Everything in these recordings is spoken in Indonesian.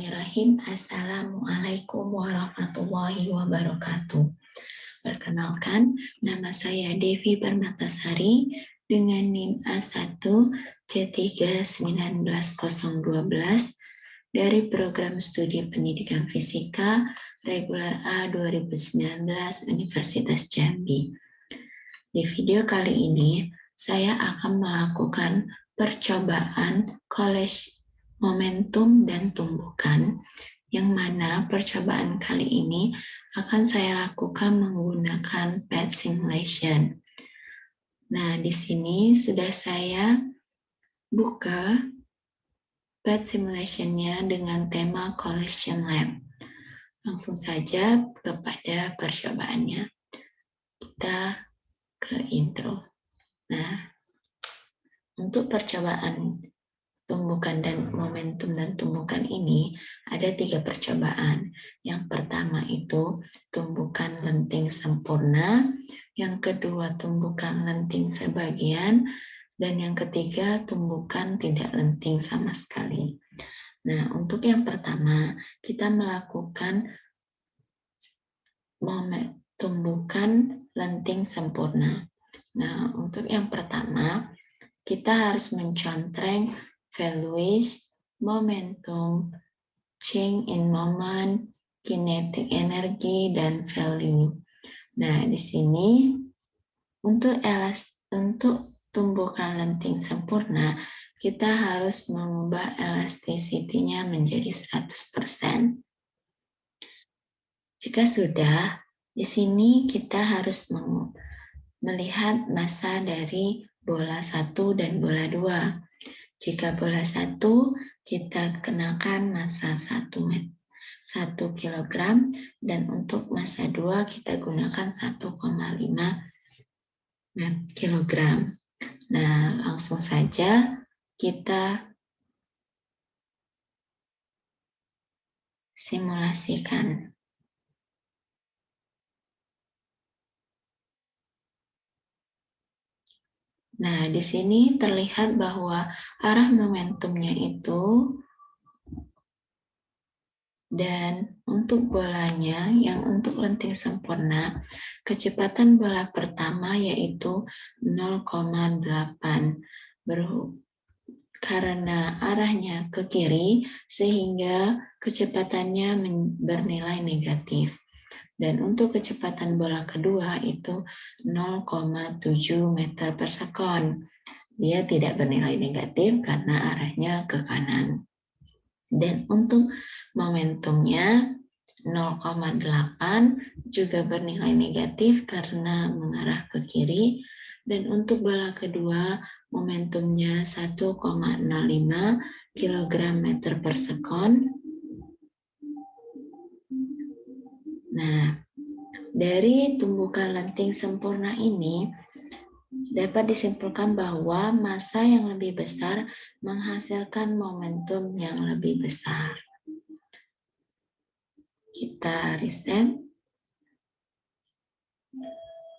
Bismillahirrahmanirrahim. Assalamualaikum warahmatullahi wabarakatuh. Perkenalkan, nama saya Devi Permatasari dengan NIM A1 C3-19012 dari Program Studi Pendidikan Fisika Reguler A 2019 Universitas Jambi. Di video kali ini, saya akan melakukan percobaan collage momentum dan tumbukan, yang mana percobaan kali ini akan saya lakukan menggunakan PET simulation. Nah, di sini sudah saya buka PET simulation-nya dengan tema collision lab. Langsung saja kepada percobaannya. Kita ke intro. Nah, untuk percobaan tumbukan dan momentum dan tumbukan ini ada 3 percobaan. Yang pertama itu tumbukan lenting sempurna, yang kedua tumbukan lenting sebagian, dan yang ketiga tumbukan tidak lenting sama sekali. Nah, untuk yang pertama kita melakukan tumbukan lenting sempurna. Nah, untuk yang pertama kita harus mencontreng values, momentum, change in moment, kinetic energy, dan value. Nah, di sini untuk tumbukan lenting sempurna, kita harus mengubah elasticity-nya menjadi 100%. Jika sudah, di sini kita harus melihat massa dari bola 1 dan bola 2. Jika bola 1, kita kenakan massa 1 kg, dan untuk massa 2 kita gunakan 1,5 kg. Nah, langsung saja kita simulasikan. Nah, di sini terlihat bahwa arah momentumnya itu, dan untuk bolanya yang untuk lenting sempurna, kecepatan bola pertama yaitu 0,8. Karena arahnya ke kiri, sehingga kecepatannya bernilai negatif. Dan untuk kecepatan bola kedua itu 0,7 meter per sekon. Dia tidak bernilai negatif karena arahnya ke kanan. Dan untuk momentumnya 0,8 juga bernilai negatif karena mengarah ke kiri. Dan untuk bola kedua momentumnya 1,05 kg meter per sekon. Nah, dari tumbukan lenting sempurna ini dapat disimpulkan bahwa massa yang lebih besar menghasilkan momentum yang lebih besar. Kita reset.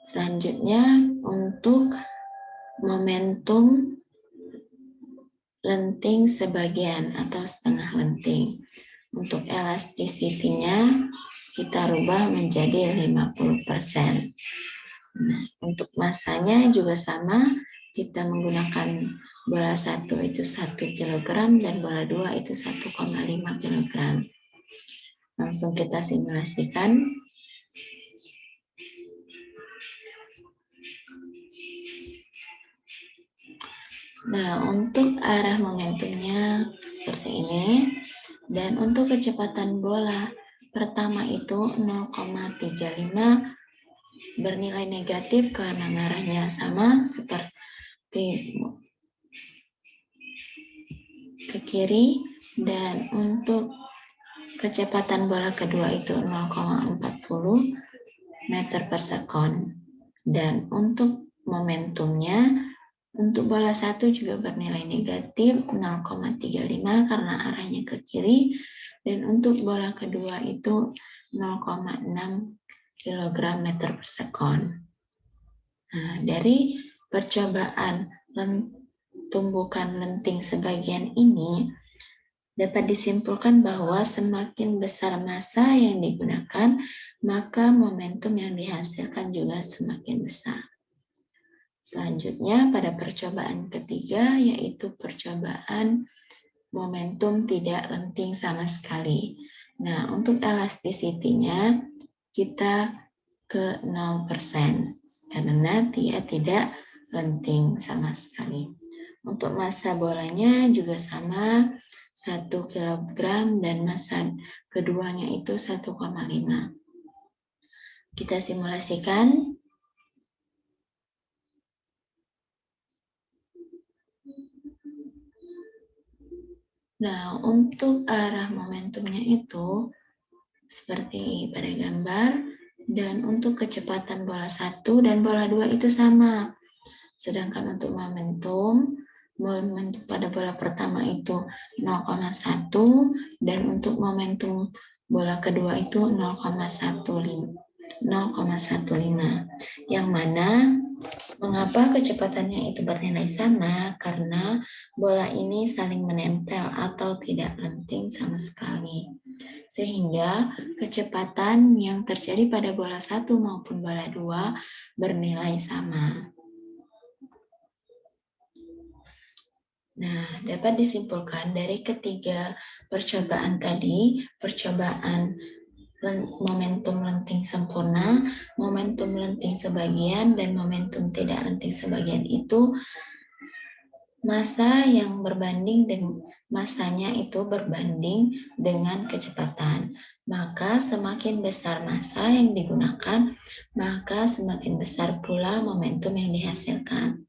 Selanjutnya untuk momentum lenting sebagian atau setengah lenting. Untuk elasticity-nya kita rubah menjadi 50%. Nah, untuk massanya juga sama, kita menggunakan bola 1 itu 1 kg dan bola 2 itu 1,5 kg. Langsung kita simulasikan. Nah, untuk arah momentumnya seperti ini. Dan untuk kecepatan bola pertama itu 0,35 bernilai negatif karena arahnya sama seperti ke kiri. Dan untuk kecepatan bola kedua itu 0,40 meter per sekon. Dan untuk momentumnya untuk bola 1 juga bernilai negatif 0,35 karena arahnya ke kiri. Dan untuk bola kedua itu 0,6 kg meter per sekon. Nah, dari percobaan tumbukan lenting sebagian ini Dapat disimpulkan bahwa semakin besar massa yang digunakan, maka momentum yang dihasilkan juga semakin besar. Selanjutnya pada percobaan ketiga, yaitu percobaan momentum tidak lenting sama sekali. Nah, untuk elasticity-nya kita ke 0%, karena dia tidak lenting sama sekali. Untuk massa bolanya juga sama, 1 kg dan massa keduanya itu 1,5. Kita simulasikan. Nah, untuk arah momentumnya itu seperti pada gambar, dan untuk kecepatan bola 1 dan bola 2 itu sama. Sedangkan untuk momentum pada bola pertama itu 0,1 dan untuk momentum bola kedua itu 0,15. Yang mana mengapa kecepatannya itu bernilai sama? Karena bola ini saling menempel atau tidak lenting sama sekali. Sehingga kecepatan yang terjadi pada bola 1 maupun bola 2 bernilai sama. Nah, dapat disimpulkan dari ketiga percobaan tadi, percobaan momentum lenting sempurna, momentum lenting sebagian, dan momentum tidak lenting sebagian itu massa yang berbanding dengan massanya itu berbanding dengan kecepatan. Maka semakin besar massa yang digunakan, maka semakin besar pula momentum yang dihasilkan.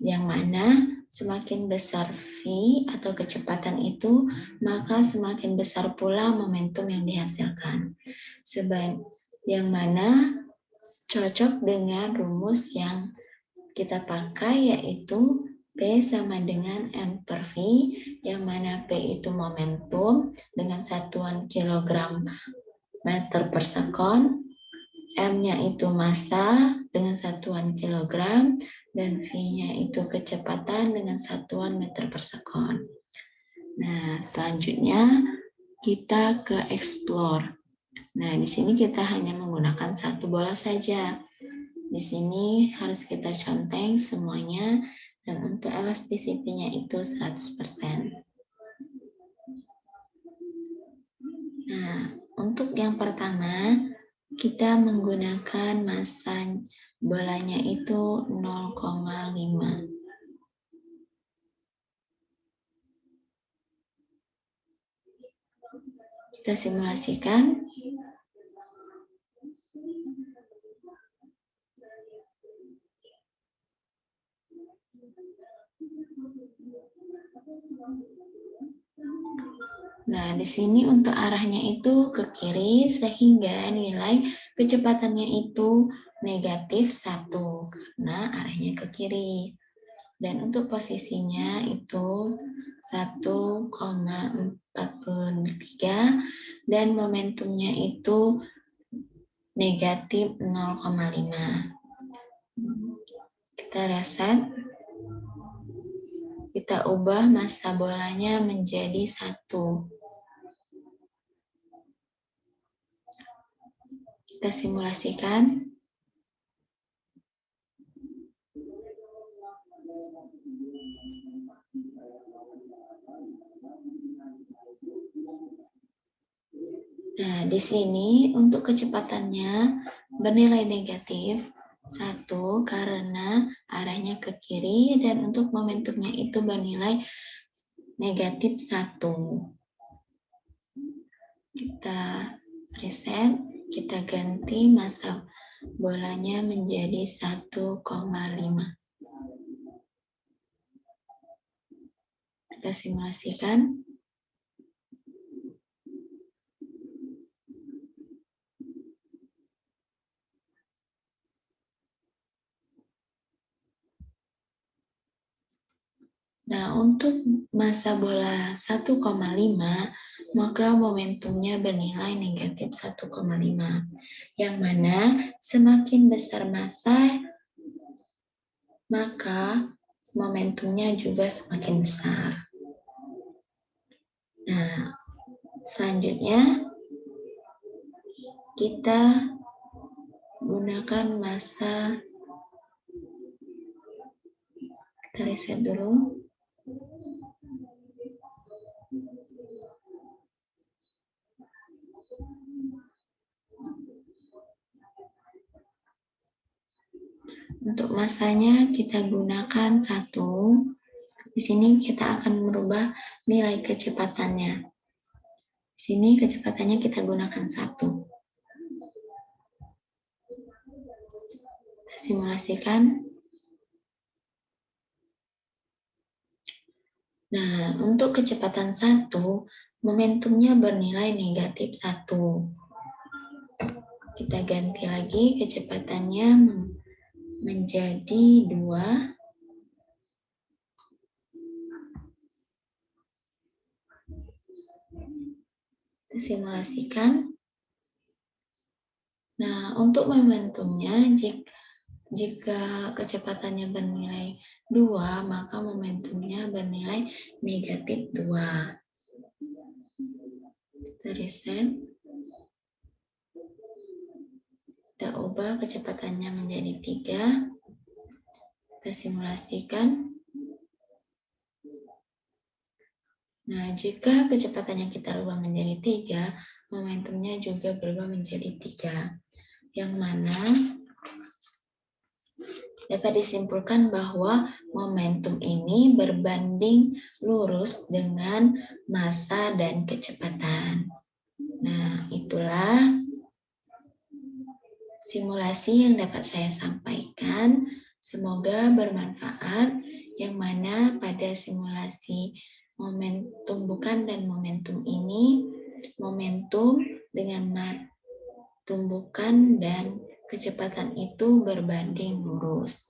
Yang mana semakin besar V atau kecepatan itu, maka semakin besar pula momentum yang dihasilkan. Yang mana cocok dengan rumus yang kita pakai, yaitu P sama dengan M per V, yang mana P itu momentum dengan satuan kilogram meter per sekon, M-nya itu massa dengan satuan kilogram, dan V-nya itu kecepatan dengan satuan meter per sekon. Nah, selanjutnya kita ke explore. Nah, di sini kita hanya menggunakan satu bola saja. Di sini harus kita conteng semuanya, dan untuk elasticity-nya itu 100%. Nah, untuk yang pertama, kita menggunakan massa bolanya itu 0,5. Kita simulasikan. Nah, di sini untuk arahnya itu ke kiri, sehingga nilai kecepatannya itu negatif 1, karena arahnya ke kiri. Dan untuk posisinya itu 1,43, dan momentumnya itu negatif 0,5. Kita reset. Kita ubah massa bolanya menjadi 1. Kita simulasikan. Nah, di sini untuk kecepatannya bernilai negatif 1 karena arahnya ke kiri, dan untuk momentumnya itu bernilai negatif 1. Kita reset, kita ganti massa bolanya menjadi 1,5. Kita simulasikan. Nah, untuk massa bola 1,5, maka momentumnya bernilai negatif 1,5. Yang mana semakin besar massa, maka momentumnya juga semakin besar. Selanjutnya, kita gunakan massa. Kita reset dulu. Untuk massanya kita gunakan 1. Di sini kita akan merubah nilai kecepatannya. Di sini kecepatannya kita gunakan 1. Kita simulasikan. Nah, untuk kecepatan 1, momentumnya bernilai negatif 1. Kita ganti lagi kecepatannya menjadi 2. Kita simulasikan. Nah, untuk momentumnya, jika kecepatannya bernilai 2, maka momentumnya bernilai negatif 2. Kita reset. Kita ubah kecepatannya menjadi 3. Kita simulasikan. Nah, jika kecepatannya kita rubah menjadi 3, momentumnya juga berubah menjadi 3. Yang mana dapat disimpulkan bahwa momentum ini berbanding lurus dengan massa dan kecepatan. Nah, itulah simulasi yang dapat saya sampaikan. Semoga bermanfaat, yang mana pada simulasi momentum bukan dan momentum ini, momentum dengan tumbukan dan kecepatan itu berbanding lurus.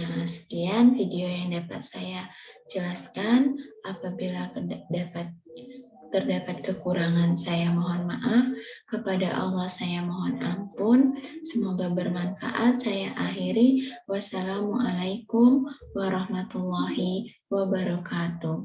Nah, sekian video yang dapat saya jelaskan. Apabila terdapat kekurangan, saya mohon maaf. Kepada Allah saya mohon ampun. Semoga bermanfaat. Saya akhiri. Wassalamualaikum warahmatullahi wabarakatuh.